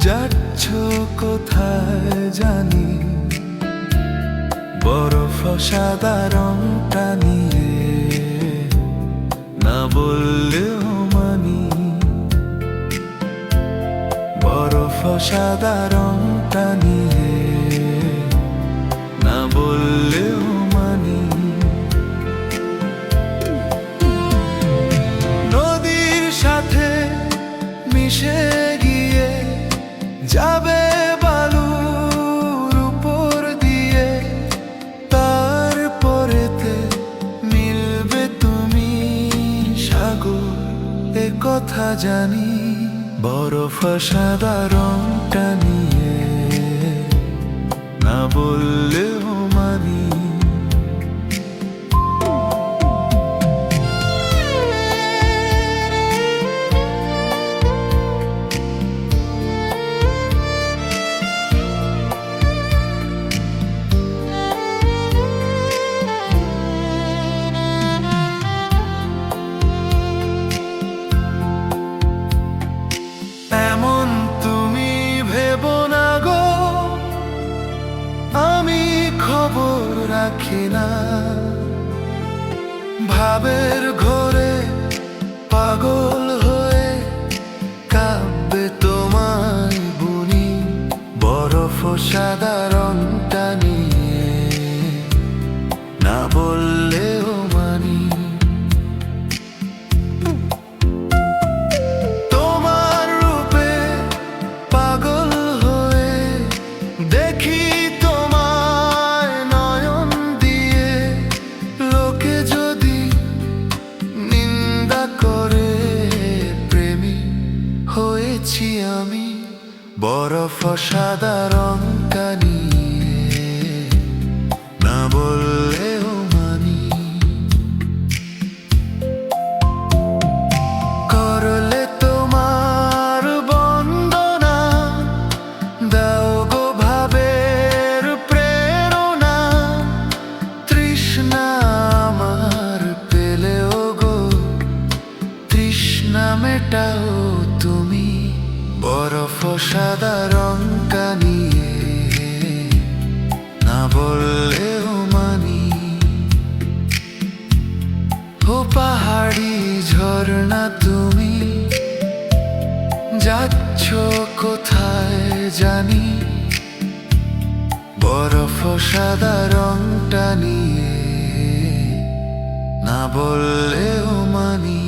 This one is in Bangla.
যাচ্ছ কোথায় জানি, বরফ সাদা রংটা নিয়ে, না বললেও মানি। বরফ সাদা রংটা নিয়ে, না বললেও মানি। নদীর সাথে মিশে গিয়ে যাবে বালুর উপর দিয়ে, তারপরেতে মিলবে তুমি সাগর, এ কথা জানি। বরফ সাদা রংটা নিয়ে, না বললেও মানি। এমন তুমি ভেবো না গো, আমি খবর রাখি না। ভাবের ঘোরে পাগল হয়ে কাঁদবে তোমায় বুনি। বরফ সাদা রংটা নিয়ে, না বললেও মানি। তোমার রূপে পাগল হয়ে দেখি তোমায় নয়ন দিয়ে। লোকে যদি নিন্দা করে, প্রেমী হয়েছি আমি। বরফ সাদা রংটা নিয়ে, না বললেও মানি। করলে তোমার বন্দনা, দাও গো ভাবের প্রেরণা। তৃষ্ণা আমার পেলেও গো, তৃষ্ণা মেটাও তুমি। বরফ সাদা রংটা নিয়ে, না বললেও মানি। ও পাহাড়ি ঝরনা তুমি, যাচ্ছ কোথায় জানি। বরফ সাদা রংটা নিয়ে, না বললেও মানি।